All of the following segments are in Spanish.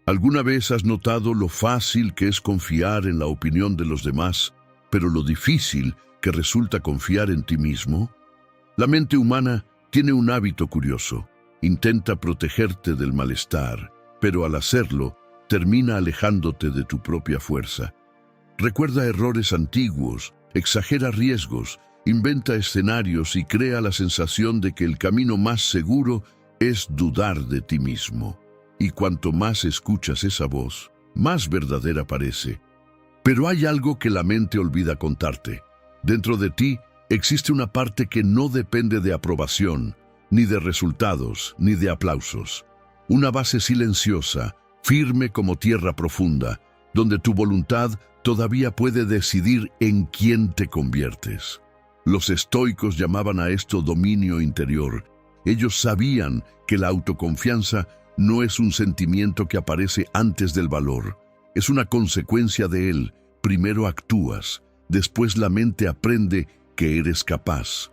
¿Alguna vez has notado lo fácil que es confiar en la opinión de los demás, pero lo difícil que resulta confiar en ti mismo? La mente humana tiene un hábito curioso. Intenta protegerte del malestar, pero al hacerlo, termina alejándote de tu propia fuerza. Recuerda errores antiguos, exagera riesgos, inventa escenarios y crea la sensación de que el camino más seguro es dudar de ti mismo. Y cuanto más escuchas esa voz, más verdadera parece. Pero hay algo que la mente olvida contarte. Dentro de ti existe una parte que no depende de aprobación, ni de resultados, ni de aplausos. Una base silenciosa, firme como tierra profunda, donde tu voluntad todavía puede decidir en quién te conviertes. Los estoicos llamaban a esto dominio interior. Ellos sabían que la autoconfianza no es un sentimiento que aparece antes del valor. Es una consecuencia de él. Primero actúas, después la mente aprende que eres capaz.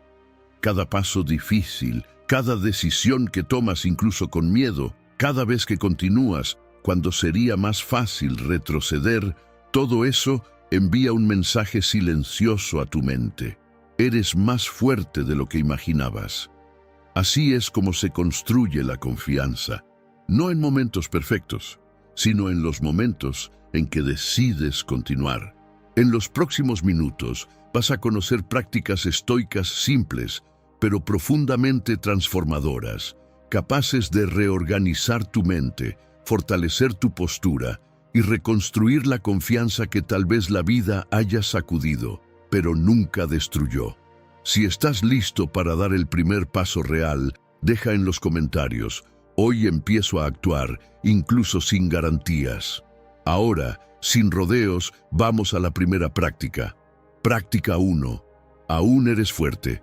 Cada paso difícil, cada decisión que tomas incluso con miedo, cada vez que continúas, cuando sería más fácil retroceder, todo eso envía un mensaje silencioso a tu mente. Eres más fuerte de lo que imaginabas. Así es como se construye la confianza. No en momentos perfectos, sino en los momentos en que decides continuar. En los próximos minutos vas a conocer prácticas estoicas simples, pero profundamente transformadoras, capaces de reorganizar tu mente, fortalecer tu postura y reconstruir la confianza que tal vez la vida haya sacudido, pero nunca destruyó. Si estás listo para dar el primer paso real, deja en los comentarios: hoy empiezo a actuar, incluso sin garantías. Ahora, sin rodeos, vamos a la primera práctica. Práctica 1. Aún eres fuerte.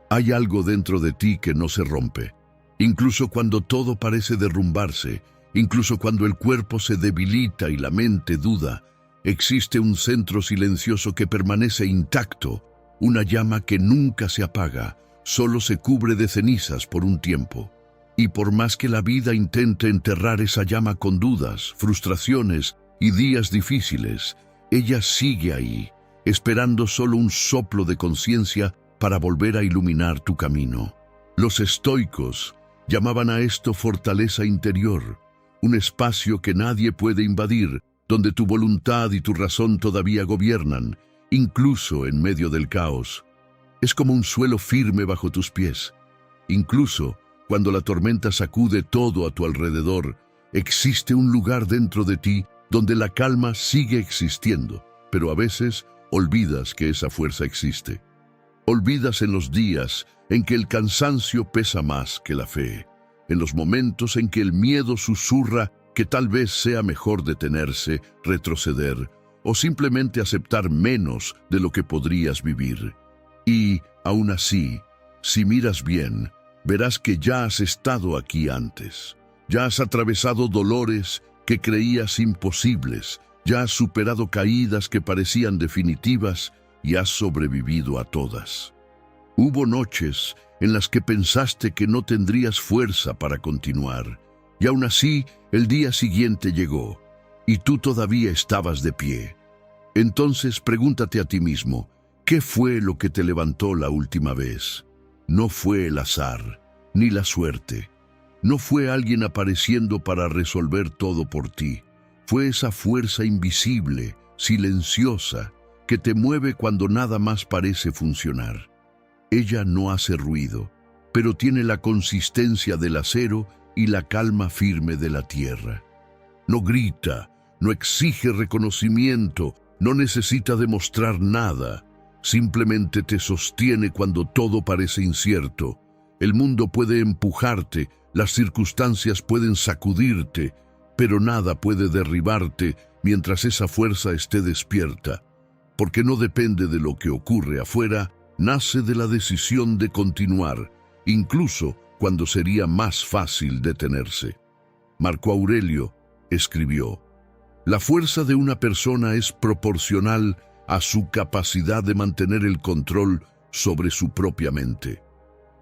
Hay algo dentro de ti que no se rompe. Incluso cuando todo parece derrumbarse, incluso cuando el cuerpo se debilita y la mente duda, existe un centro silencioso que permanece intacto, una llama que nunca se apaga, solo se cubre de cenizas por un tiempo. Y por más que la vida intente enterrar esa llama con dudas, frustraciones y días difíciles, ella sigue ahí, esperando solo un soplo de conciencia para volver a iluminar tu camino. Los estoicos llamaban a esto fortaleza interior, un espacio que nadie puede invadir, donde tu voluntad y tu razón todavía gobiernan, incluso en medio del caos. Es como un suelo firme bajo tus pies. Incluso cuando la tormenta sacude todo a tu alrededor, existe un lugar dentro de ti donde la calma sigue existiendo, pero a veces olvidas que esa fuerza existe. Olvidas en los días en que el cansancio pesa más que la fe, en los momentos en que el miedo susurra que tal vez sea mejor detenerse, retroceder o simplemente aceptar menos de lo que podrías vivir. Y, aún así, si miras bien, verás que ya has estado aquí antes. Ya has atravesado dolores que creías imposibles, ya has superado caídas que parecían definitivas y has sobrevivido a todas. Hubo noches en las que pensaste que no tendrías fuerza para continuar, y aún así el día siguiente llegó, y tú todavía estabas de pie. Entonces pregúntate a ti mismo, ¿qué fue lo que te levantó la última vez? No fue el azar, ni la suerte. No fue alguien apareciendo para resolver todo por ti. Fue esa fuerza invisible, silenciosa, que te mueve cuando nada más parece funcionar. Ella no hace ruido, pero tiene la consistencia del acero y la calma firme de la tierra. No grita, no exige reconocimiento, no necesita demostrar nada. Simplemente te sostiene cuando todo parece incierto. El mundo puede empujarte, las circunstancias pueden sacudirte, pero nada puede derribarte mientras esa fuerza esté despierta, porque no depende de lo que ocurre afuera, nace de la decisión de continuar, incluso cuando sería más fácil detenerse. Marco Aurelio escribió: la fuerza de una persona es proporcional a su capacidad de mantener el control sobre su propia mente.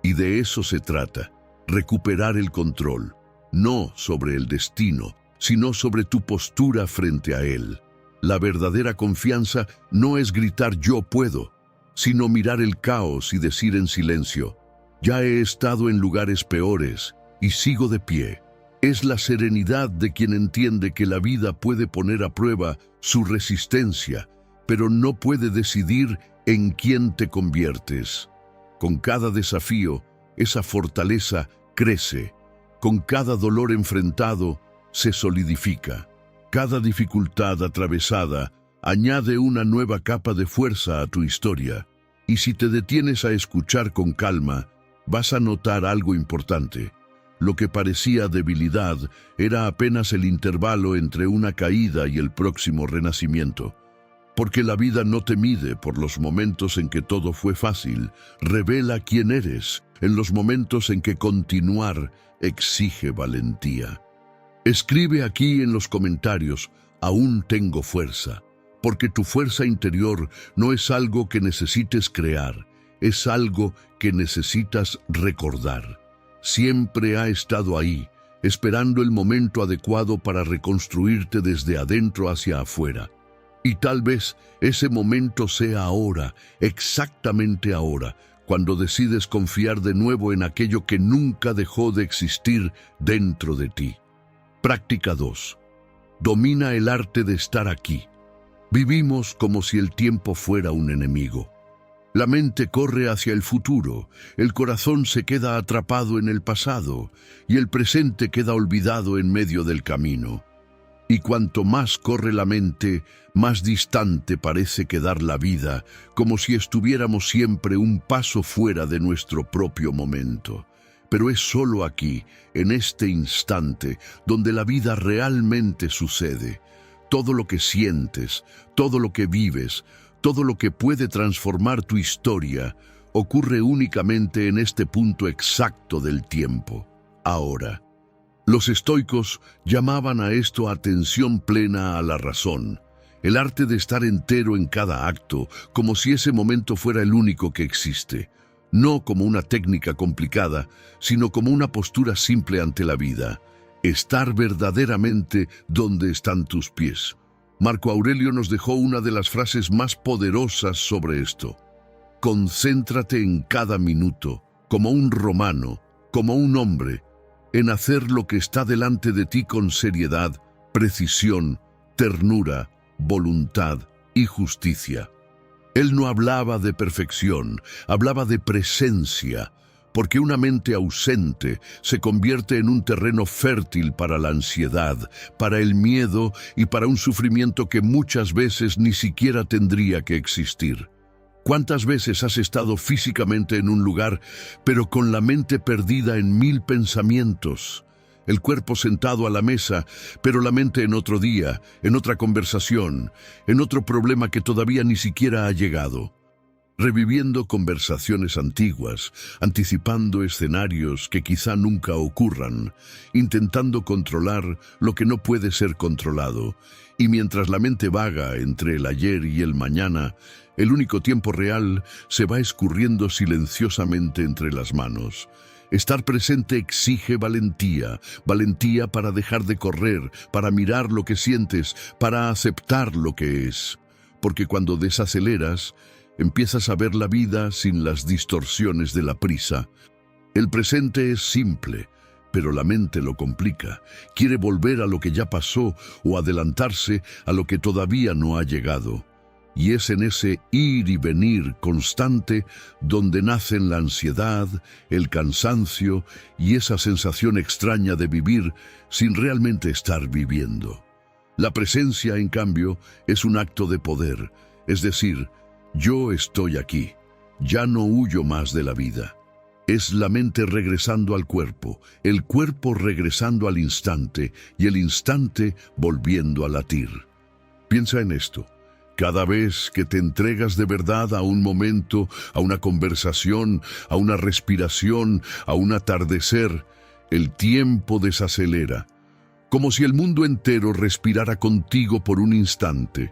Y de eso se trata, recuperar el control, no sobre el destino, sino sobre tu postura frente a Él. La verdadera confianza no es gritar "yo puedo", sino mirar el caos y decir en silencio: ya he estado en lugares peores y sigo de pie. Es la serenidad de quien entiende que la vida puede poner a prueba su resistencia, pero no puede decidir en quién te conviertes. Con cada desafío, esa fortaleza crece. Con cada dolor enfrentado, se solidifica. Cada dificultad atravesada añade una nueva capa de fuerza a tu historia. Y si te detienes a escuchar con calma, vas a notar algo importante. Lo que parecía debilidad era apenas el intervalo entre una caída y el próximo renacimiento. Porque la vida no te mide por los momentos en que todo fue fácil, revela quién eres en los momentos en que continuar exige valentía. Escribe aquí en los comentarios: aún tengo fuerza, porque tu fuerza interior no es algo que necesites crear, es algo que necesitas recordar. Siempre ha estado ahí, esperando el momento adecuado para reconstruirte desde adentro hacia afuera. Y tal vez ese momento sea ahora, exactamente ahora, cuando decides confiar de nuevo en aquello que nunca dejó de existir dentro de ti. Práctica 2. Domina el arte de estar aquí. Vivimos como si el tiempo fuera un enemigo. La mente corre hacia el futuro, el corazón se queda atrapado en el pasado y el presente queda olvidado en medio del camino. Y cuanto más corre la mente, más distante parece quedar la vida, como si estuviéramos siempre un paso fuera de nuestro propio momento. Pero es solo aquí, en este instante, donde la vida realmente sucede. Todo lo que sientes, todo lo que vives, todo lo que puede transformar tu historia, ocurre únicamente en este punto exacto del tiempo, ahora. Los estoicos llamaban a esto atención plena a la razón, el arte de estar entero en cada acto, como si ese momento fuera el único que existe, no como una técnica complicada, sino como una postura simple ante la vida, estar verdaderamente donde están tus pies. Marco Aurelio nos dejó una de las frases más poderosas sobre esto. Concéntrate en cada minuto, como un romano, como un hombre, en hacer lo que está delante de ti con seriedad, precisión, ternura, voluntad y justicia. Él no hablaba de perfección, hablaba de presencia, porque una mente ausente se convierte en un terreno fértil para la ansiedad, para el miedo y para un sufrimiento que muchas veces ni siquiera tendría que existir. ¿Cuántas veces has estado físicamente en un lugar, pero con la mente perdida en 1000 pensamientos? El cuerpo sentado a la mesa, pero la mente en otro día, en otra conversación, en otro problema que todavía ni siquiera ha llegado. Reviviendo conversaciones antiguas, anticipando escenarios que quizá nunca ocurran, intentando controlar lo que no puede ser controlado, y mientras la mente vaga entre el ayer y el mañana, el único tiempo real se va escurriendo silenciosamente entre las manos. Estar presente exige valentía, valentía para dejar de correr, para mirar lo que sientes, para aceptar lo que es. Porque cuando desaceleras, empiezas a ver la vida sin las distorsiones de la prisa. El presente es simple, pero la mente lo complica. Quiere volver a lo que ya pasó o adelantarse a lo que todavía no ha llegado. Y es en ese ir y venir constante donde nacen la ansiedad, el cansancio y esa sensación extraña de vivir sin realmente estar viviendo. La presencia, en cambio, es un acto de poder, es decir, yo estoy aquí, ya no huyo más de la vida. Es la mente regresando al cuerpo, el cuerpo regresando al instante y el instante volviendo a latir. Piensa en esto. Cada vez que te entregas de verdad a un momento, a una conversación, a una respiración, a un atardecer, el tiempo desacelera, como si el mundo entero respirara contigo por un instante.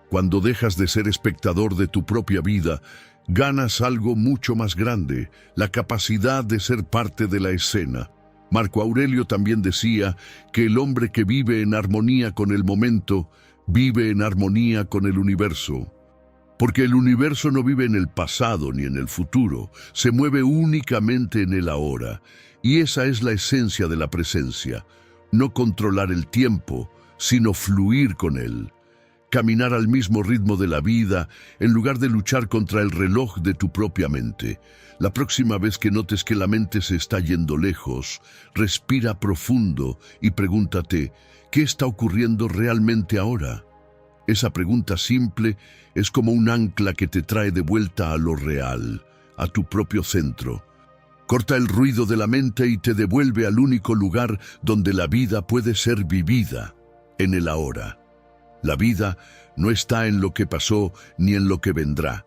Cuando dejas de ser espectador de tu propia vida, ganas algo mucho más grande, la capacidad de ser parte de la escena. Marco Aurelio también decía que el hombre que vive en armonía con el momento, vive en armonía con el universo. Porque el universo no vive en el pasado ni en el futuro, se mueve únicamente en el ahora. Y esa es la esencia de la presencia, no controlar el tiempo, sino fluir con él. Caminar al mismo ritmo de la vida, en lugar de luchar contra el reloj de tu propia mente. La próxima vez que notes que la mente se está yendo lejos, respira profundo y pregúntate, ¿qué está ocurriendo realmente ahora? Esa pregunta simple es como un ancla que te trae de vuelta a lo real, a tu propio centro. Corta el ruido de la mente y te devuelve al único lugar donde la vida puede ser vivida, en el ahora. La vida no está en lo que pasó ni en lo que vendrá.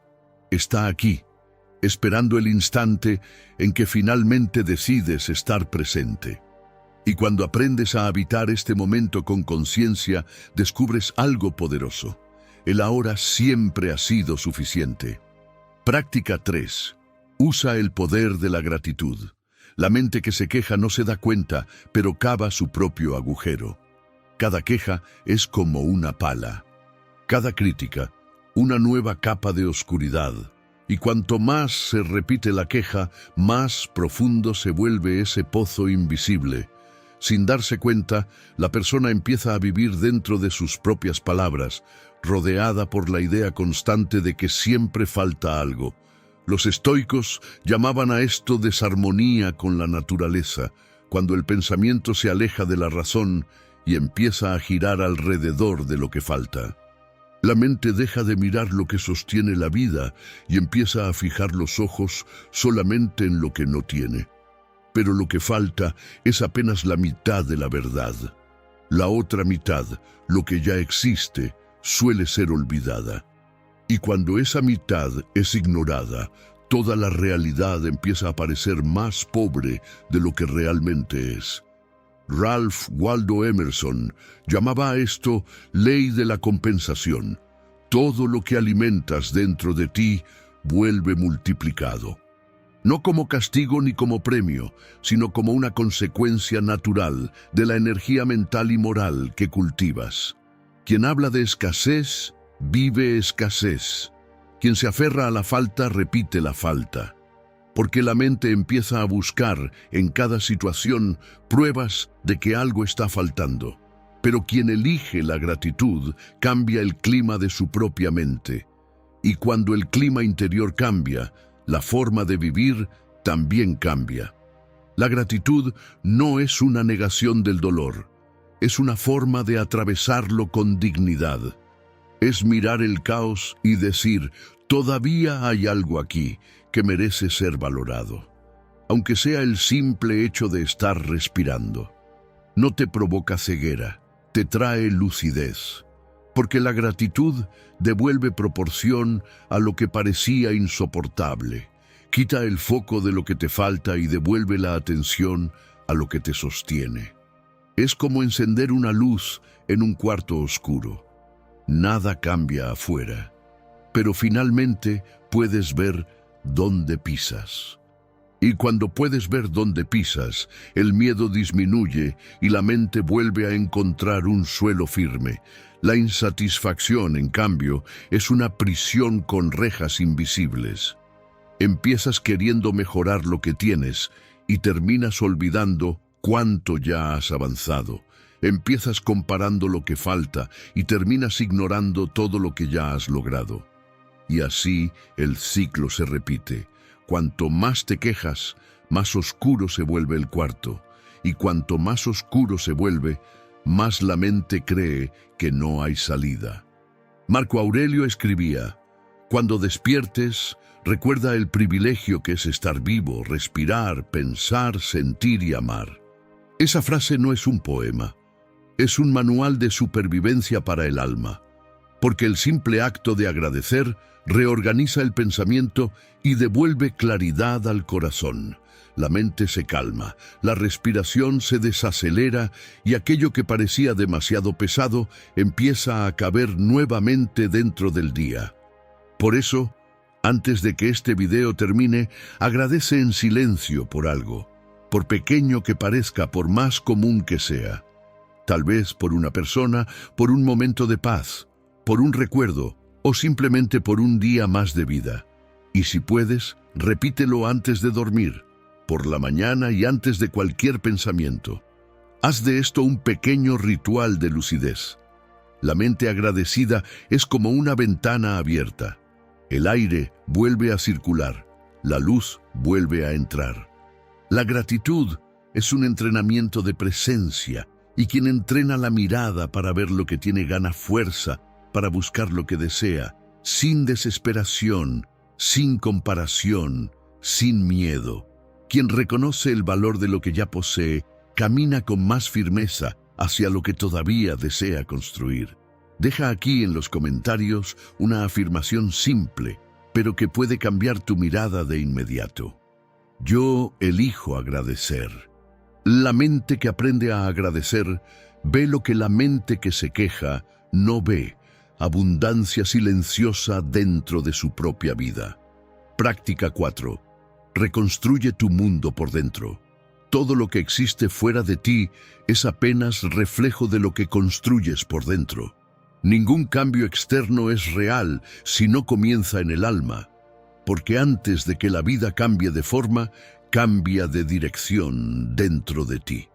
Está aquí, esperando el instante en que finalmente decides estar presente. Y cuando aprendes a habitar este momento con conciencia, descubres algo poderoso. El ahora siempre ha sido suficiente. Práctica 3. Usa el poder de la gratitud. La mente que se queja no se da cuenta, pero cava su propio agujero. Cada queja es como una pala. Cada crítica, una nueva capa de oscuridad. Y cuanto más se repite la queja, más profundo se vuelve ese pozo invisible. Sin darse cuenta, la persona empieza a vivir dentro de sus propias palabras, rodeada por la idea constante de que siempre falta algo. Los estoicos llamaban a esto desarmonía con la naturaleza, cuando el pensamiento se aleja de la razón y empieza a girar alrededor de lo que falta. La mente deja de mirar lo que sostiene la vida y empieza a fijar los ojos solamente en lo que no tiene. Pero lo que falta es apenas la mitad de la verdad. La otra mitad, lo que ya existe, suele ser olvidada. Y cuando esa mitad es ignorada, toda la realidad empieza a parecer más pobre de lo que realmente es. Ralph Waldo Emerson llamaba a esto ley de la compensación. Todo lo que alimentas dentro de ti vuelve multiplicado. No como castigo ni como premio, sino como una consecuencia natural de la energía mental y moral que cultivas. Quien habla de escasez, vive escasez. Quien se aferra a la falta, repite la falta. Porque la mente empieza a buscar en cada situación pruebas de que algo está faltando. Pero quien elige la gratitud cambia el clima de su propia mente. Y cuando el clima interior cambia, la forma de vivir también cambia. La gratitud no es una negación del dolor, es una forma de atravesarlo con dignidad. Es mirar el caos y decir, todavía hay algo aquí que merece ser valorado, aunque sea el simple hecho de estar respirando. No te provoca ceguera, te trae lucidez, porque la gratitud devuelve proporción a lo que parecía insoportable, quita el foco de lo que te falta y devuelve la atención a lo que te sostiene. Es como encender una luz en un cuarto oscuro. Nada cambia afuera, pero finalmente puedes ver dónde pisas. Y cuando puedes ver dónde pisas, el miedo disminuye y la mente vuelve a encontrar un suelo firme. La insatisfacción, en cambio, es una prisión con rejas invisibles. Empiezas queriendo mejorar lo que tienes y terminas olvidando cuánto ya has avanzado. Empiezas comparando lo que falta y terminas ignorando todo lo que ya has logrado. Y así el ciclo se repite. Cuanto más te quejas, más oscuro se vuelve el cuarto. Y cuanto más oscuro se vuelve, más la mente cree que no hay salida. Marco Aurelio escribía, cuando despiertes, recuerda el privilegio que es estar vivo, respirar, pensar, sentir y amar. Esa frase no es un poema, es un manual de supervivencia para el alma, porque el simple acto de agradecer reorganiza el pensamiento y devuelve claridad al corazón. La mente se calma, la respiración se desacelera y aquello que parecía demasiado pesado empieza a caber nuevamente dentro del día. Por eso, antes de que este video termine, agradece en silencio por algo. por pequeño que parezca, por más común que sea. Tal vez por una persona, por un momento de paz, por un recuerdo o simplemente por un día más de vida. Y si puedes, repítelo antes de dormir, por la mañana y antes de cualquier pensamiento. Haz de esto un pequeño ritual de lucidez. La mente agradecida es como una ventana abierta. El aire vuelve a circular, la luz vuelve a entrar. La gratitud es un entrenamiento de presencia, y quien entrena la mirada para ver lo que tiene gana fuerza para buscar lo que desea, sin desesperación, sin comparación, sin miedo. Quien reconoce el valor de lo que ya posee, camina con más firmeza hacia lo que todavía desea construir. Deja aquí en los comentarios una afirmación simple, pero que puede cambiar tu mirada de inmediato. Yo elijo agradecer. La mente que aprende a agradecer ve lo que la mente que se queja no ve, abundancia silenciosa dentro de su propia vida. Práctica 4. Reconstruye tu mundo por dentro. Todo lo que existe fuera de ti es apenas reflejo de lo que construyes por dentro. Ningún cambio externo es real si no comienza en el alma, porque antes de que la vida cambie de forma, cambia de dirección dentro de ti.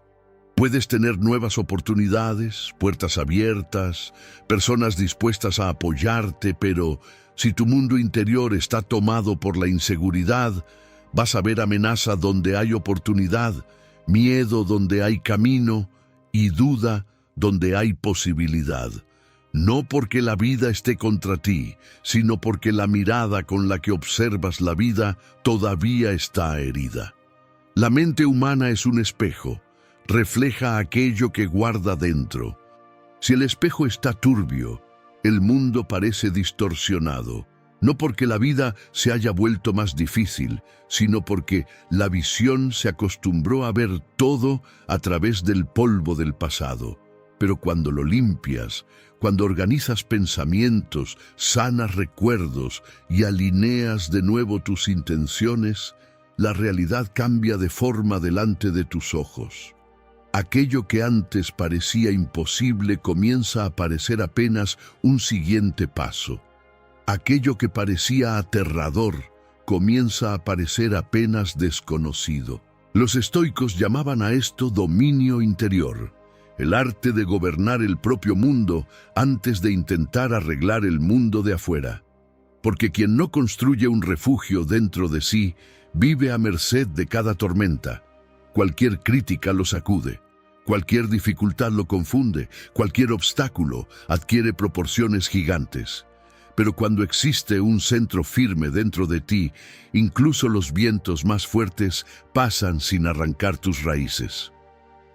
Puedes tener nuevas oportunidades, puertas abiertas, personas dispuestas a apoyarte, pero si tu mundo interior está tomado por la inseguridad, vas a ver amenaza donde hay oportunidad, miedo donde hay camino y duda donde hay posibilidad. No porque la vida esté contra ti, sino porque la mirada con la que observas la vida todavía está herida. La mente humana es un espejo, refleja aquello que guarda dentro. Si el espejo está turbio, el mundo parece distorsionado, no porque la vida se haya vuelto más difícil, sino porque la visión se acostumbró a ver todo a través del polvo del pasado. Pero cuando lo limpias, cuando organizas pensamientos, sanas recuerdos y alineas de nuevo tus intenciones, la realidad cambia de forma delante de tus ojos. Aquello que antes parecía imposible comienza a parecer apenas un siguiente paso. Aquello que parecía aterrador comienza a parecer apenas desconocido. Los estoicos llamaban a esto dominio interior, el arte de gobernar el propio mundo antes de intentar arreglar el mundo de afuera. Porque quien no construye un refugio dentro de sí, vive a merced de cada tormenta. Cualquier crítica lo sacude, cualquier dificultad lo confunde, cualquier obstáculo adquiere proporciones gigantes. Pero cuando existe un centro firme dentro de ti, incluso los vientos más fuertes pasan sin arrancar tus raíces.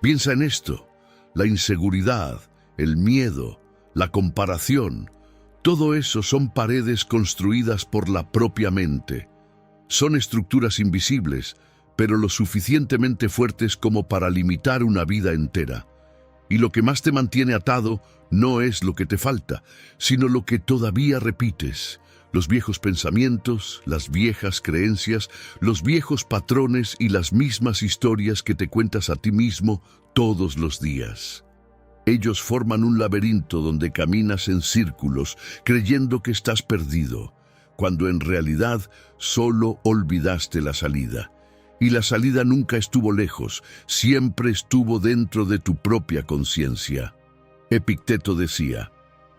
Piensa en esto. La inseguridad, el miedo, la comparación, todo eso son paredes construidas por la propia mente. Son estructuras invisibles, pero lo suficientemente fuertes como para limitar una vida entera. Y lo que más te mantiene atado no es lo que te falta, sino lo que todavía repites. Los viejos pensamientos, las viejas creencias, los viejos patrones y las mismas historias que te cuentas a ti mismo todos los días. Ellos forman un laberinto donde caminas en círculos, creyendo que estás perdido, cuando en realidad solo olvidaste la salida. Y la salida nunca estuvo lejos, siempre estuvo dentro de tu propia conciencia. Epicteto decía: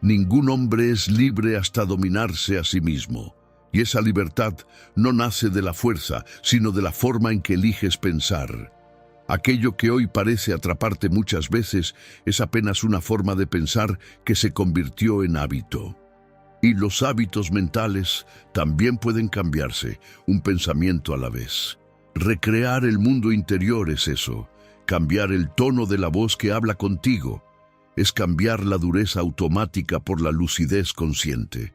ningún hombre es libre hasta dominarse a sí mismo. Y esa libertad no nace de la fuerza, sino de la forma en que eliges pensar. Aquello que hoy parece atraparte muchas veces es apenas una forma de pensar que se convirtió en hábito. Y los hábitos mentales también pueden cambiarse, un pensamiento a la vez. Recrear el mundo interior es eso, cambiar el tono de la voz que habla contigo. Es cambiar la dureza automática por la lucidez consciente.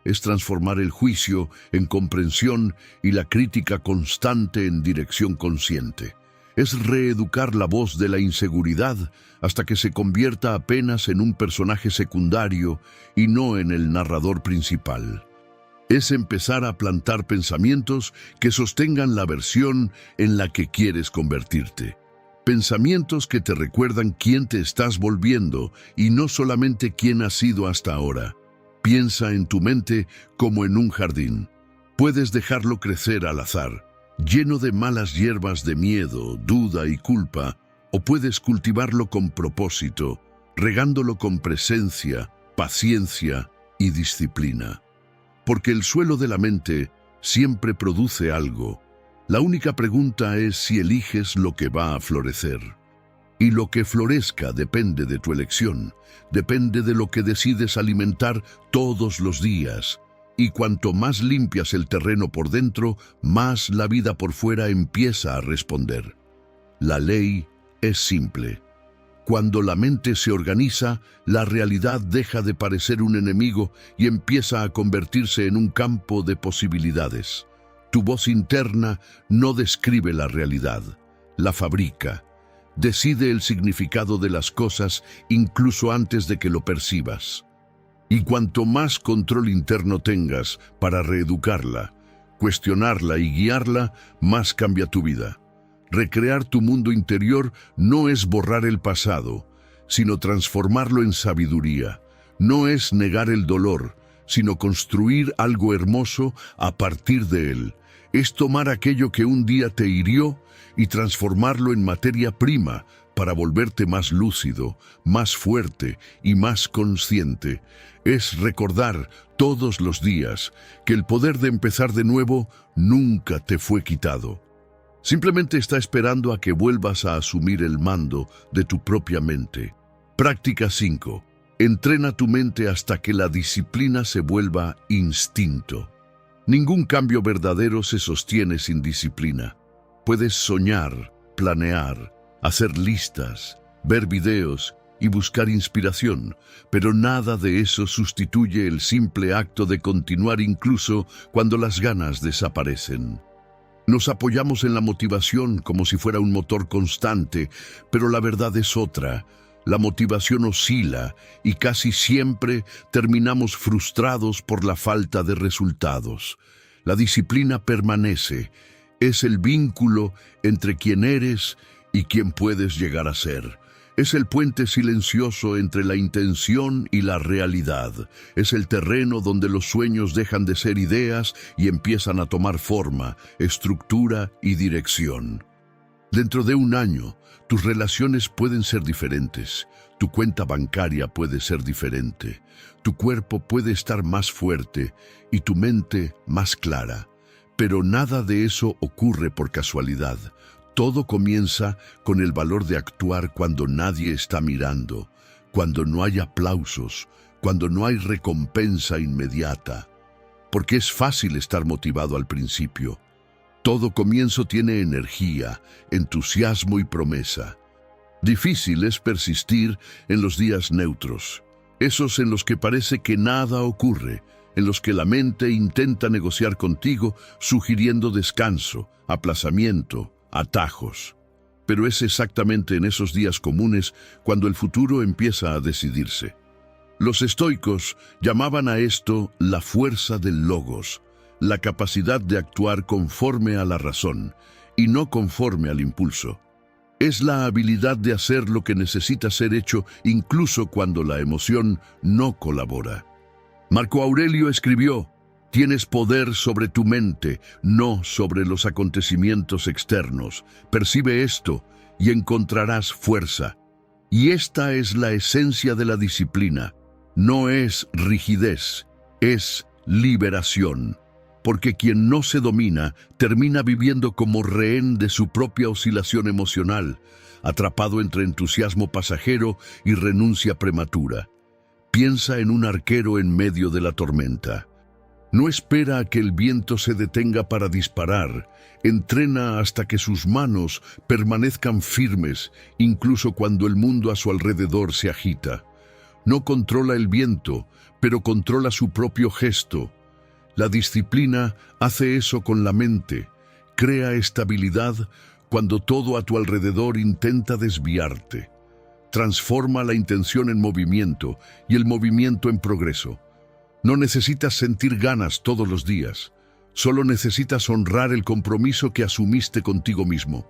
Es transformar el juicio en comprensión y la crítica constante en dirección consciente. Es reeducar la voz de la inseguridad hasta que se convierta apenas en un personaje secundario y no en el narrador principal. Es empezar a plantar pensamientos que sostengan la versión en la que quieres convertirte. Pensamientos que te recuerdan quién te estás volviendo y no solamente quién has sido hasta ahora. Piensa en tu mente como en un jardín. Puedes dejarlo crecer al azar, lleno de malas hierbas de miedo, duda y culpa, o puedes cultivarlo con propósito, regándolo con presencia, paciencia y disciplina. Porque el suelo de la mente siempre produce algo. La única pregunta es si eliges lo que va a florecer. Y lo que florezca depende de tu elección, depende de lo que decides alimentar todos los días. Y cuanto más limpias el terreno por dentro, más la vida por fuera empieza a responder. La ley es simple. Cuando la mente se organiza, la realidad deja de parecer un enemigo y empieza a convertirse en un campo de posibilidades. Tu voz interna no describe la realidad, la fabrica. Decide el significado de las cosas incluso antes de que lo percibas. Y cuanto más control interno tengas para reeducarla, cuestionarla y guiarla, más cambia tu vida. Recrear tu mundo interior no es borrar el pasado, sino transformarlo en sabiduría. No es negar el dolor, sino construir algo hermoso a partir de él. Es tomar aquello que un día te hirió y transformarlo en materia prima para volverte más lúcido, más fuerte y más consciente. Es recordar todos los días que el poder de empezar de nuevo nunca te fue quitado. Simplemente está esperando a que vuelvas a asumir el mando de tu propia mente. Práctica 5. Entrena tu mente hasta que la disciplina se vuelva instinto. Ningún cambio verdadero se sostiene sin disciplina. Puedes soñar, planear, hacer listas, ver videos y buscar inspiración, pero nada de eso sustituye el simple acto de continuar incluso cuando las ganas desaparecen. Nos apoyamos en la motivación como si fuera un motor constante, pero la verdad es otra. La motivación oscila y casi siempre terminamos frustrados por la falta de resultados. La disciplina permanece. Es el vínculo entre quien eres y quien puedes llegar a ser. Es el puente silencioso entre la intención y la realidad. Es el terreno donde los sueños dejan de ser ideas y empiezan a tomar forma, estructura y dirección. Dentro de un año, tus relaciones pueden ser diferentes. Tu cuenta bancaria puede ser diferente. Tu cuerpo puede estar más fuerte y tu mente más clara. Pero nada de eso ocurre por casualidad. Todo comienza con el valor de actuar cuando nadie está mirando, cuando no hay aplausos, cuando no hay recompensa inmediata. Porque es fácil estar motivado al principio. Todo comienzo tiene energía, entusiasmo y promesa. Difícil es persistir en los días neutros, esos en los que parece que nada ocurre, en los que la mente intenta negociar contigo sugiriendo descanso, aplazamiento, atajos. Pero es exactamente en esos días comunes cuando el futuro empieza a decidirse. Los estoicos llamaban a esto la fuerza del logos, la capacidad de actuar conforme a la razón y no conforme al impulso. Es la habilidad de hacer lo que necesita ser hecho incluso cuando la emoción no colabora. Marco Aurelio escribió: tienes poder sobre tu mente, no sobre los acontecimientos externos. Percibe esto y encontrarás fuerza. Y esta es la esencia de la disciplina. No es rigidez, es liberación. Porque quien no se domina termina viviendo como rehén de su propia oscilación emocional, atrapado entre entusiasmo pasajero y renuncia prematura. Piensa en un arquero en medio de la tormenta. No espera a que el viento se detenga para disparar. Entrena hasta que sus manos permanezcan firmes, incluso cuando el mundo a su alrededor se agita. No controla el viento, pero controla su propio gesto. La disciplina hace eso con la mente. Crea estabilidad cuando todo a tu alrededor intenta desviarte. Transforma la intención en movimiento y el movimiento en progreso. No necesitas sentir ganas todos los días. Solo necesitas honrar el compromiso que asumiste contigo mismo.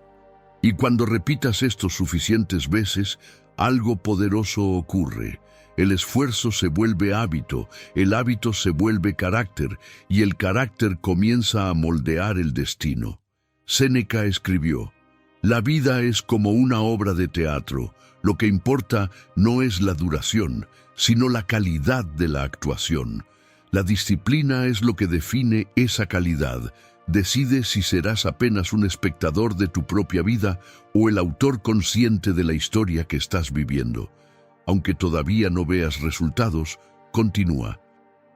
Y cuando repitas esto suficientes veces, algo poderoso ocurre. El esfuerzo se vuelve hábito, el hábito se vuelve carácter, y el carácter comienza a moldear el destino. Séneca escribió: «La vida es como una obra de teatro. Lo que importa no es la duración, sino la calidad de la actuación. La disciplina es lo que define esa calidad. Decide si serás apenas un espectador de tu propia vida o el autor consciente de la historia que estás viviendo. Aunque todavía no veas resultados, continúa.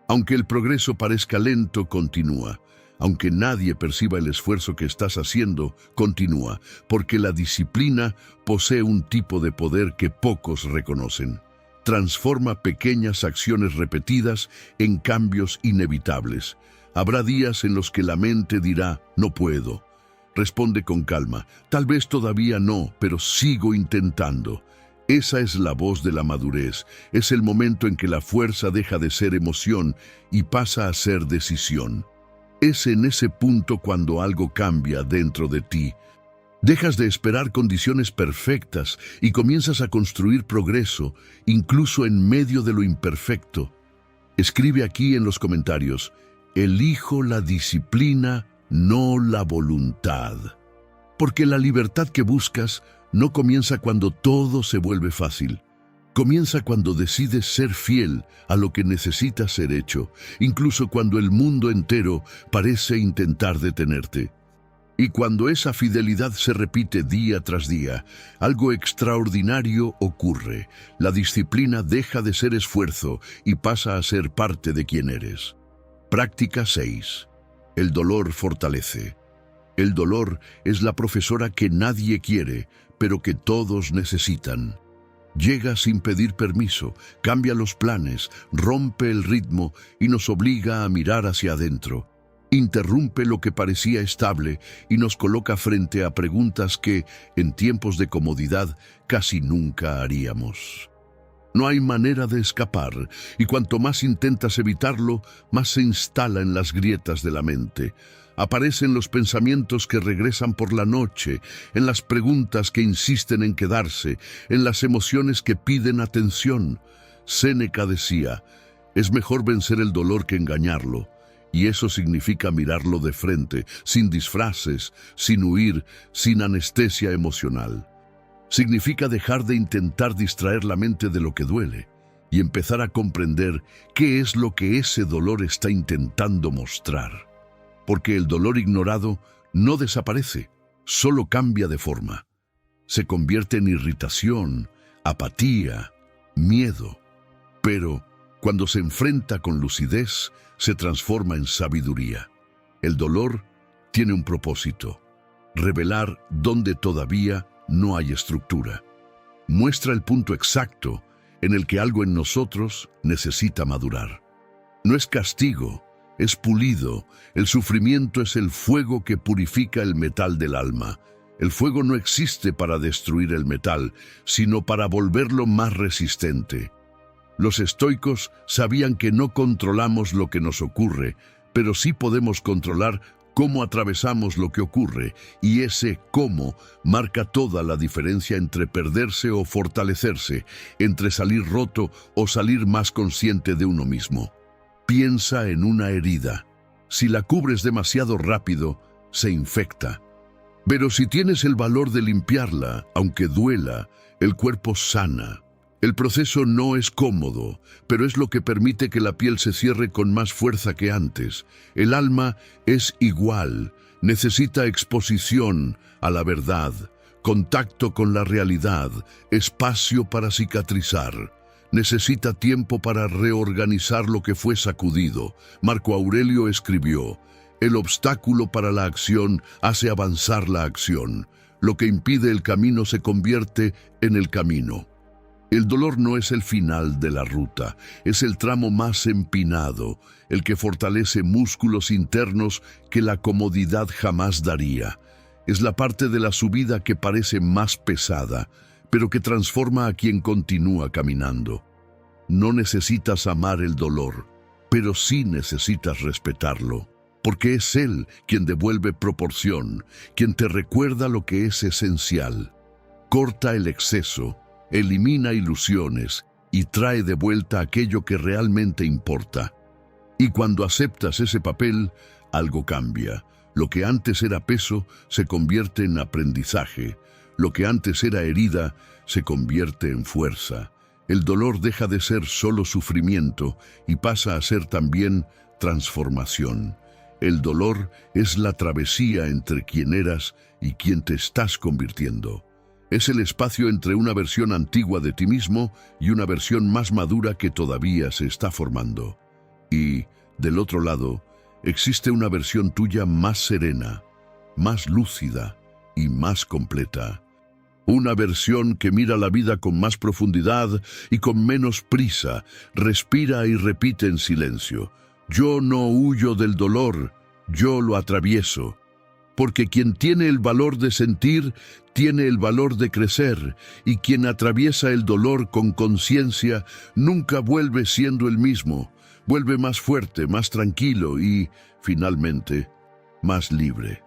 Aunque el progreso parezca lento, continúa. Aunque nadie perciba el esfuerzo que estás haciendo, continúa, porque la disciplina posee un tipo de poder que pocos reconocen. Transforma pequeñas acciones repetidas en cambios inevitables. Habrá días en los que la mente dirá, no puedo. Responde con calma, tal vez todavía no, pero sigo intentando. Esa es la voz de la madurez, es el momento en que la fuerza deja de ser emoción y pasa a ser decisión. Es en ese punto cuando algo cambia dentro de ti. Dejas de esperar condiciones perfectas y comienzas a construir progreso, incluso en medio de lo imperfecto. Escribe aquí en los comentarios: elijo la disciplina, no la voluntad. Porque la libertad que buscas no comienza cuando todo se vuelve fácil. Comienza cuando decides ser fiel a lo que necesita ser hecho, incluso cuando el mundo entero parece intentar detenerte. Y cuando esa fidelidad se repite día tras día, algo extraordinario ocurre. La disciplina deja de ser esfuerzo y pasa a ser parte de quien eres. Práctica 6. El dolor fortalece. El dolor es la profesora que nadie quiere, pero que todos necesitan. Llega sin pedir permiso, cambia los planes, rompe el ritmo y nos obliga a mirar hacia adentro. Interrumpe lo que parecía estable y nos coloca frente a preguntas que, en tiempos de comodidad, casi nunca haríamos. No hay manera de escapar, y cuanto más intentas evitarlo, más se instala en las grietas de la mente. Aparecen los pensamientos que regresan por la noche, en las preguntas que insisten en quedarse, en las emociones que piden atención. Séneca decía, es mejor vencer el dolor que engañarlo, y eso significa mirarlo de frente, sin disfraces, sin huir, sin anestesia emocional. Significa dejar de intentar distraer la mente de lo que duele y empezar a comprender qué es lo que ese dolor está intentando mostrar. Porque el dolor ignorado no desaparece, solo cambia de forma. Se convierte en irritación, apatía, miedo. Pero cuando se enfrenta con lucidez, se transforma en sabiduría. El dolor tiene un propósito: revelar dónde todavía no hay estructura. Muestra el punto exacto en el que algo en nosotros necesita madurar. No es castigo, es pulido. El sufrimiento es el fuego que purifica el metal del alma. El fuego no existe para destruir el metal, sino para volverlo más resistente. Los estoicos sabían que no controlamos lo que nos ocurre, pero sí podemos controlar cómo atravesamos lo que ocurre, y ese cómo marca toda la diferencia entre perderse o fortalecerse, entre salir roto o salir más consciente de uno mismo. Piensa en una herida. Si la cubres demasiado rápido, se infecta. Pero si tienes el valor de limpiarla, aunque duela, el cuerpo sana. El proceso no es cómodo, pero es lo que permite que la piel se cierre con más fuerza que antes. El alma es igual, necesita exposición a la verdad, contacto con la realidad, espacio para cicatrizar. Necesita tiempo para reorganizar lo que fue sacudido. Marco Aurelio escribió, el obstáculo para la acción hace avanzar la acción. Lo que impide el camino se convierte en el camino. El dolor no es el final de la ruta, es el tramo más empinado, el que fortalece músculos internos que la comodidad jamás daría. Es la parte de la subida que parece más pesada, pero que transforma a quien continúa caminando. No necesitas amar el dolor, pero sí necesitas respetarlo, porque es Él quien devuelve proporción, quien te recuerda lo que es esencial. Corta el exceso, elimina ilusiones y trae de vuelta aquello que realmente importa. Y cuando aceptas ese papel, algo cambia. Lo que antes era peso se convierte en aprendizaje. Lo que antes era herida se convierte en fuerza. El dolor deja de ser solo sufrimiento y pasa a ser también transformación. El dolor es la travesía entre quien eras y quien te estás convirtiendo. Es el espacio entre una versión antigua de ti mismo y una versión más madura que todavía se está formando. Y, del otro lado, existe una versión tuya más serena, más lúcida y más completa. Una versión que mira la vida con más profundidad y con menos prisa, respira y repite en silencio: yo no huyo del dolor, yo lo atravieso. Porque quien tiene el valor de sentir, tiene el valor de crecer, y quien atraviesa el dolor con conciencia nunca vuelve siendo el mismo, vuelve más fuerte, más tranquilo y, finalmente, más libre.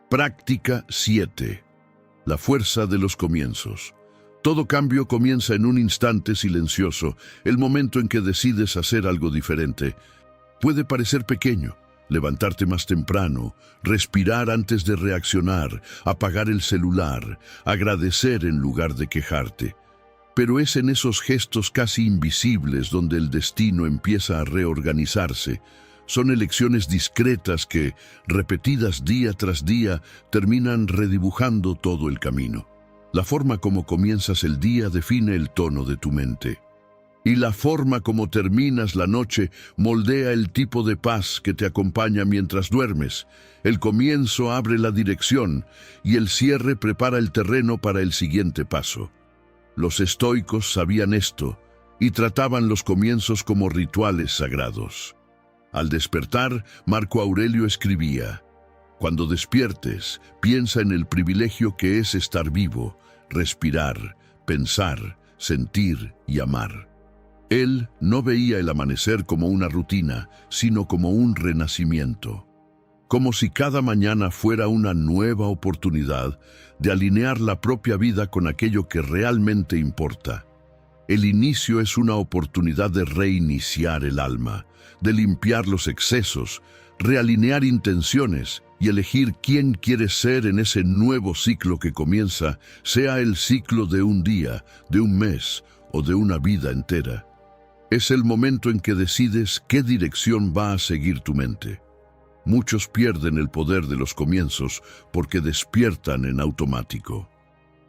Práctica 7. La fuerza de los comienzos. Todo cambio comienza en un instante silencioso, el momento en que decides hacer algo diferente. Puede parecer pequeño: levantarte más temprano, respirar antes de reaccionar, apagar el celular, agradecer en lugar de quejarte. Pero es en esos gestos casi invisibles donde el destino empieza a reorganizarse. Son elecciones discretas que, repetidas día tras día, terminan redibujando todo el camino. La forma como comienzas el día define el tono de tu mente. Y la forma como terminas la noche moldea el tipo de paz que te acompaña mientras duermes. El comienzo abre la dirección y el cierre prepara el terreno para el siguiente paso. Los estoicos sabían esto y trataban los comienzos como rituales sagrados. Al despertar, Marco Aurelio escribía: cuando despiertes, piensa en el privilegio que es estar vivo, respirar, pensar, sentir y amar. Él no veía el amanecer como una rutina, sino como un renacimiento. Como si cada mañana fuera una nueva oportunidad de alinear la propia vida con aquello que realmente importa. El inicio es una oportunidad de reiniciar el alma, de limpiar los excesos, realinear intenciones y elegir quién quieres ser en ese nuevo ciclo que comienza, sea el ciclo de un día, de un mes o de una vida entera. Es el momento en que decides qué dirección va a seguir tu mente. Muchos pierden el poder de los comienzos porque despiertan en automático.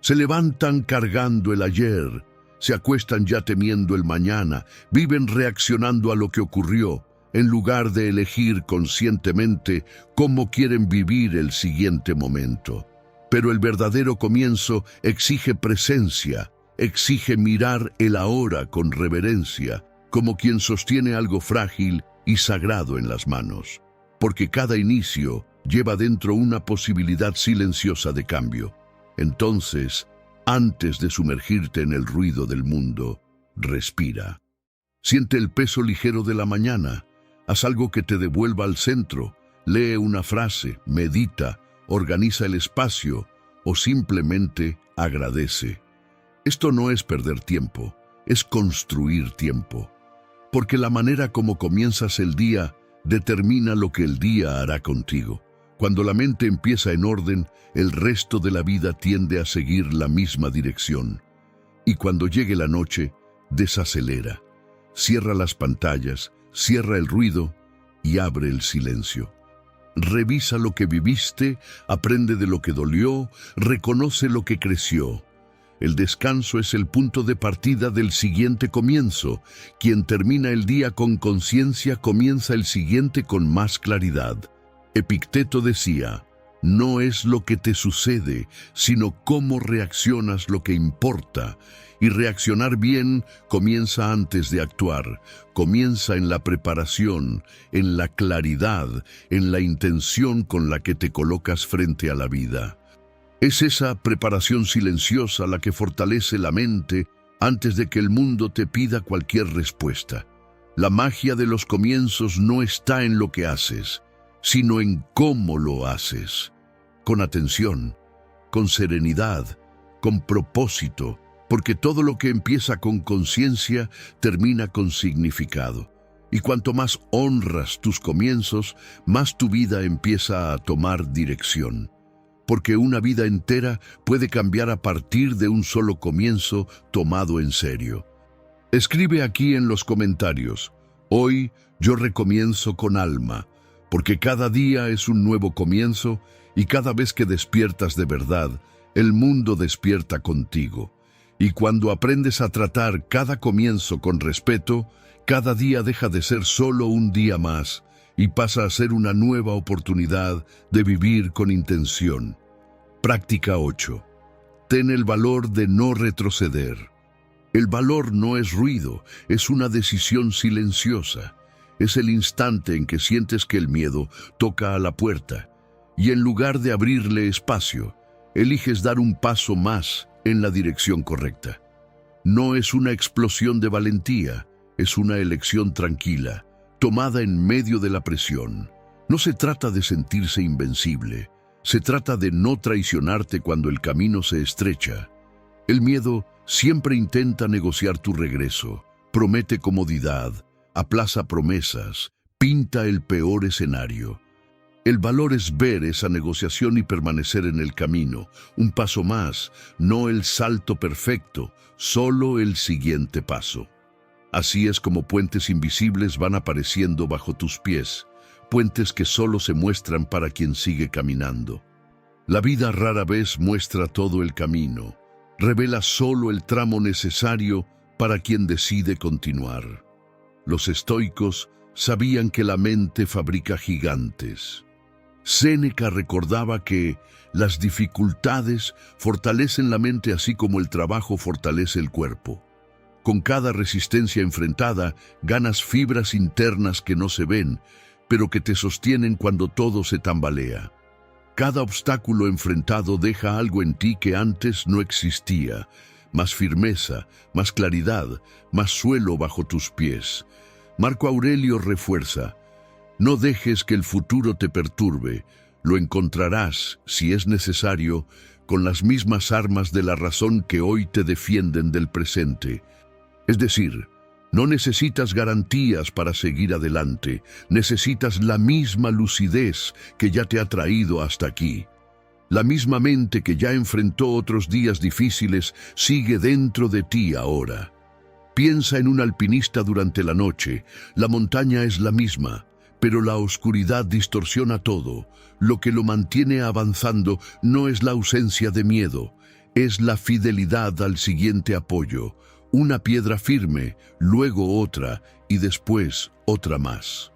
Se levantan cargando el ayer, se acuestan ya temiendo el mañana, viven reaccionando a lo que ocurrió, en lugar de elegir conscientemente cómo quieren vivir el siguiente momento. Pero el verdadero comienzo exige presencia, exige mirar el ahora con reverencia, como quien sostiene algo frágil y sagrado en las manos. Porque cada inicio lleva dentro una posibilidad silenciosa de cambio. Entonces, antes de sumergirte en el ruido del mundo, respira. Siente el peso ligero de la mañana. Haz algo que te devuelva al centro. Lee una frase, medita, organiza el espacio o simplemente agradece. Esto no es perder tiempo, es construir tiempo. Porque la manera como comienzas el día determina lo que el día hará contigo. Cuando la mente empieza en orden, el resto de la vida tiende a seguir la misma dirección. Y cuando llegue la noche, desacelera. Cierra las pantallas, cierra el ruido y abre el silencio. Revisa lo que viviste, aprende de lo que dolió, reconoce lo que creció. El descanso es el punto de partida del siguiente comienzo. Quien termina el día con conciencia comienza el siguiente con más claridad. Epicteto decía: no es lo que te sucede, sino cómo reaccionas lo que importa. Y reaccionar bien comienza antes de actuar, comienza en la preparación, en la claridad, en la intención con la que te colocas frente a la vida. Es esa preparación silenciosa la que fortalece la mente antes de que el mundo te pida cualquier respuesta. La magia de los comienzos no está en lo que haces, sino en cómo lo haces. Con atención, con serenidad, con propósito, porque todo lo que empieza con conciencia termina con significado. Y cuanto más honras tus comienzos, más tu vida empieza a tomar dirección. Porque una vida entera puede cambiar a partir de un solo comienzo tomado en serio. Escribe aquí en los comentarios: hoy yo recomienzo con alma, porque cada día es un nuevo comienzo y cada vez que despiertas de verdad, el mundo despierta contigo. Y cuando aprendes a tratar cada comienzo con respeto, cada día deja de ser solo un día más y pasa a ser una nueva oportunidad de vivir con intención. Práctica 8. Ten el valor de no retroceder. El valor no es ruido, es una decisión silenciosa. Es el instante en que sientes que el miedo toca a la puerta y en lugar de abrirle espacio, eliges dar un paso más en la dirección correcta. No es una explosión de valentía, es una elección tranquila, tomada en medio de la presión. No se trata de sentirse invencible, se trata de no traicionarte cuando el camino se estrecha. El miedo siempre intenta negociar tu regreso, promete comodidad, aplaza promesas, pinta el peor escenario. El valor es ver esa negociación y permanecer en el camino, un paso más, no el salto perfecto, solo el siguiente paso. Así es como puentes invisibles van apareciendo bajo tus pies, puentes que solo se muestran para quien sigue caminando. La vida rara vez muestra todo el camino, revela solo el tramo necesario para quien decide continuar. Los estoicos sabían que la mente fabrica gigantes. Séneca recordaba que las dificultades fortalecen la mente así como el trabajo fortalece el cuerpo. Con cada resistencia enfrentada, ganas fibras internas que no se ven, pero que te sostienen cuando todo se tambalea. Cada obstáculo enfrentado deja algo en ti que antes no existía, más firmeza, más claridad, más suelo bajo tus pies. Marco Aurelio refuerza: no dejes que el futuro te perturbe, lo encontrarás, si es necesario, con las mismas armas de la razón que hoy te defienden del presente. Es decir, no necesitas garantías para seguir adelante, necesitas la misma lucidez que ya te ha traído hasta aquí. La misma mente que ya enfrentó otros días difíciles sigue dentro de ti ahora. Piensa en un alpinista durante la noche, la montaña es la misma, pero la oscuridad distorsiona todo. Lo que lo mantiene avanzando no es la ausencia de miedo, es la fidelidad al siguiente apoyo. Una piedra firme, luego otra y después otra más.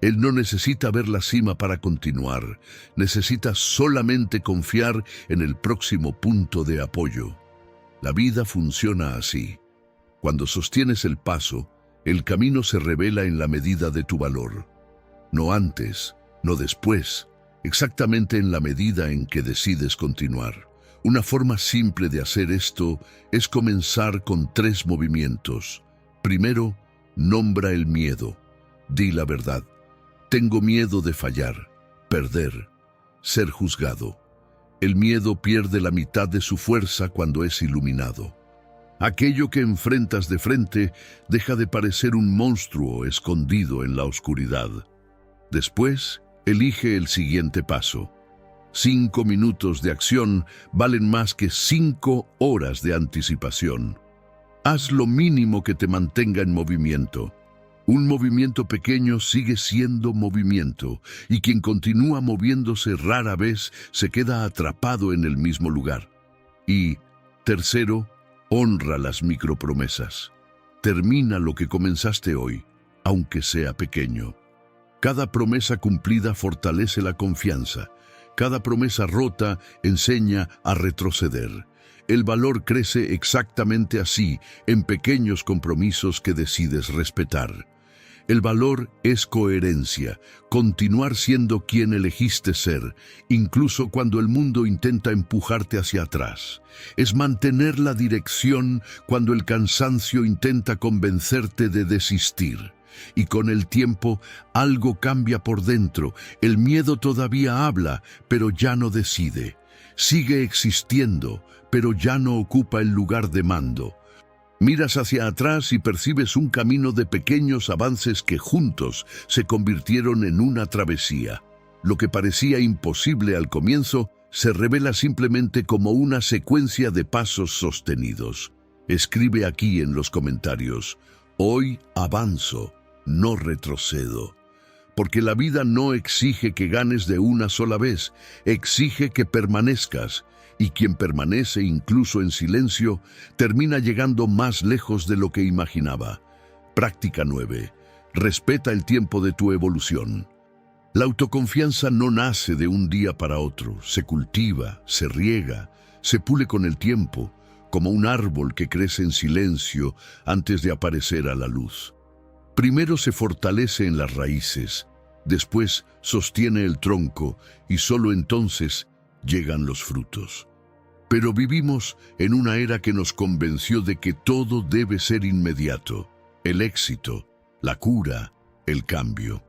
Él no necesita ver la cima para continuar, necesita solamente confiar en el próximo punto de apoyo. La vida funciona así. Cuando sostienes el paso, el camino se revela en la medida de tu valor. No antes, no después, exactamente en la medida en que decides continuar. Una forma simple de hacer esto es comenzar con 3 movimientos. Primero, nombra el miedo. Di la verdad. Tengo miedo de fallar, perder, ser juzgado. El miedo pierde la mitad de su fuerza cuando es iluminado. Aquello que enfrentas de frente deja de parecer un monstruo escondido en la oscuridad. Después, elige el siguiente paso. 5 minutos de acción valen más que 5 horas de anticipación. Haz lo mínimo que te mantenga en movimiento. Un movimiento pequeño sigue siendo movimiento, y quien continúa moviéndose rara vez se queda atrapado en el mismo lugar. Y, tercero, honra las micropromesas. Termina lo que comenzaste hoy, aunque sea pequeño. Cada promesa cumplida fortalece la confianza. Cada promesa rota enseña a retroceder. El valor crece exactamente así, en pequeños compromisos que decides respetar. El valor es coherencia, continuar siendo quien elegiste ser, incluso cuando el mundo intenta empujarte hacia atrás. Es mantener la dirección cuando el cansancio intenta convencerte de desistir. y con el tiempo algo cambia por dentro. El miedo todavía habla, pero ya no decide. Sigue existiendo, pero ya no ocupa el lugar de mando. Miras hacia atrás y percibes un camino de pequeños avances que juntos se convirtieron en una travesía. Lo que parecía imposible al comienzo se revela simplemente como una secuencia de pasos sostenidos. Escribe aquí en los comentarios: hoy avanzo, no retrocedo. Porque la vida no exige que ganes de una sola vez, exige que permanezcas. Y quien permanece incluso en silencio, termina llegando más lejos de lo que imaginaba. Práctica 9. Respeta el tiempo de tu evolución. La autoconfianza no nace de un día para otro, se cultiva, se riega, se pule con el tiempo, como un árbol que crece en silencio antes de aparecer a la luz. Primero se fortalece en las raíces, después sostiene el tronco y solo entonces llegan los frutos. Pero vivimos en una era que nos convenció de que todo debe ser inmediato: el éxito, la cura, el cambio.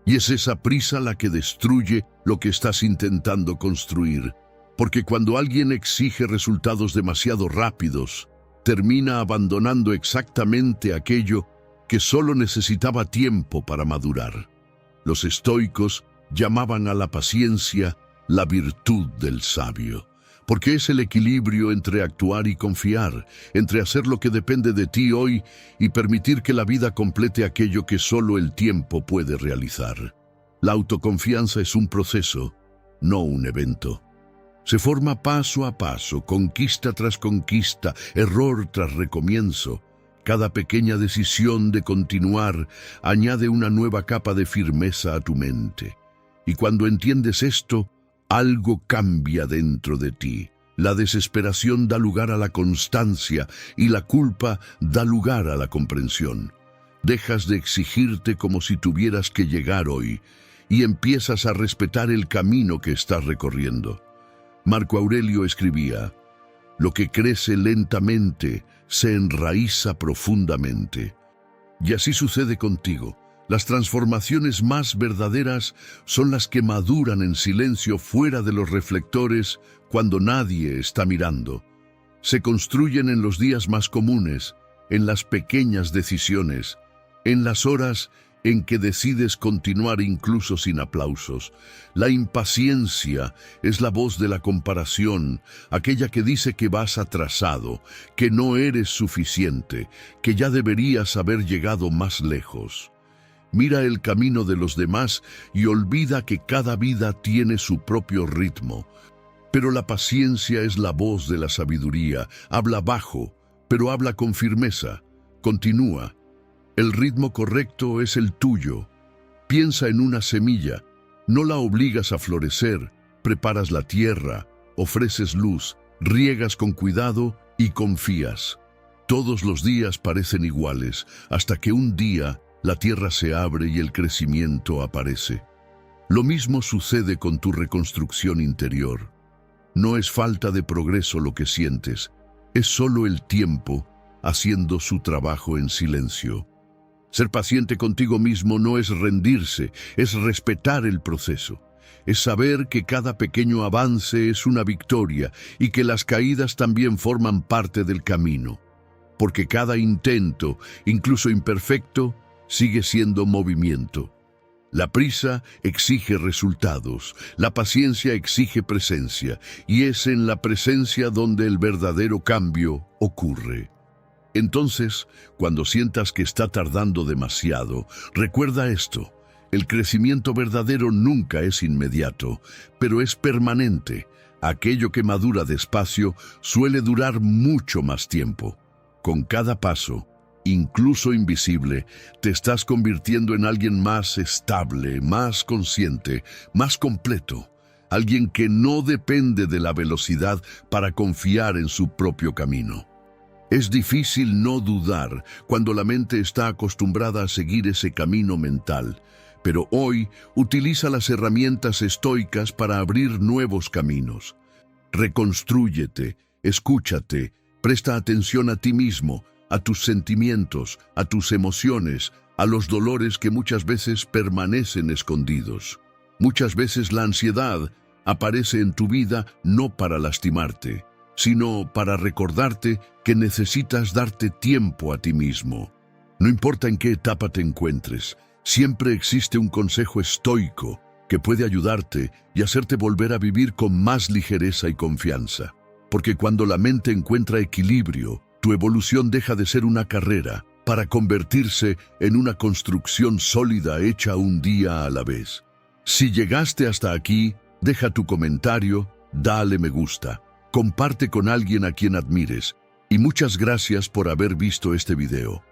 Y es esa prisa la que destruye lo que estás intentando construir, porque cuando alguien exige resultados demasiado rápidos, termina abandonando exactamente aquello que solo necesitaba tiempo para madurar. Los estoicos llamaban a la paciencia la virtud del sabio, porque es el equilibrio entre actuar y confiar, entre hacer lo que depende de ti hoy y permitir que la vida complete aquello que solo el tiempo puede realizar. La autoconfianza es un proceso, no un evento. Se forma paso a paso, conquista tras conquista, error tras recomienzo. Cada pequeña decisión de continuar añade una nueva capa de firmeza a tu mente. Y cuando entiendes esto, algo cambia dentro de ti. La desesperación da lugar a la constancia y la culpa da lugar a la comprensión. Dejas de exigirte como si tuvieras que llegar hoy y empiezas a respetar el camino que estás recorriendo. Marco Aurelio escribía: lo que crece lentamente se enraiza profundamente. Y así sucede contigo. Las transformaciones más verdaderas son las que maduran en silencio fuera de los reflectores cuando nadie está mirando. Se construyen en los días más comunes, en las pequeñas decisiones, en las horas en que decides continuar incluso sin aplausos. La impaciencia es la voz de la comparación, aquella que dice que vas atrasado, que no eres suficiente, que ya deberías haber llegado más lejos. Mira el camino de los demás y olvida que cada vida tiene su propio ritmo. Pero la paciencia es la voz de la sabiduría. Habla bajo, pero habla con firmeza. Continúa. El ritmo correcto es el tuyo. Piensa en una semilla. No la obligas a florecer. Preparas la tierra, ofreces luz, riegas con cuidado y confías. Todos los días parecen iguales, hasta que un día la tierra se abre y el crecimiento aparece. Lo mismo sucede con tu reconstrucción interior. No es falta de progreso lo que sientes, es solo el tiempo haciendo su trabajo en silencio. Ser paciente contigo mismo no es rendirse, es respetar el proceso. Es saber que cada pequeño avance es una victoria y que las caídas también forman parte del camino. Porque cada intento, incluso imperfecto, sigue siendo movimiento. La prisa exige resultados, la paciencia exige presencia, y es en la presencia donde el verdadero cambio ocurre. Entonces, cuando sientas que está tardando demasiado, recuerda esto: el crecimiento verdadero nunca es inmediato, pero es permanente. Aquello que madura despacio suele durar mucho más tiempo. Con cada paso, incluso invisible, te estás convirtiendo en alguien más estable, más consciente, más completo. Alguien que no depende de la velocidad para confiar en su propio camino. Es difícil no dudar cuando la mente está acostumbrada a seguir ese camino mental, pero hoy utiliza las herramientas estoicas para abrir nuevos caminos. Reconstrúyete, escúchate, presta atención a ti mismo, a tus sentimientos, a tus emociones, a los dolores que muchas veces permanecen escondidos. Muchas veces la ansiedad aparece en tu vida no para lastimarte, sino para recordarte que necesitas darte tiempo a ti mismo. No importa en qué etapa te encuentres, siempre existe un consejo estoico que puede ayudarte y hacerte volver a vivir con más ligereza y confianza. Porque cuando la mente encuentra equilibrio, tu evolución deja de ser una carrera para convertirse en una construcción sólida hecha un día a la vez. Si llegaste hasta aquí, deja tu comentario, dale me gusta, comparte con alguien a quien admires y muchas gracias por haber visto este video.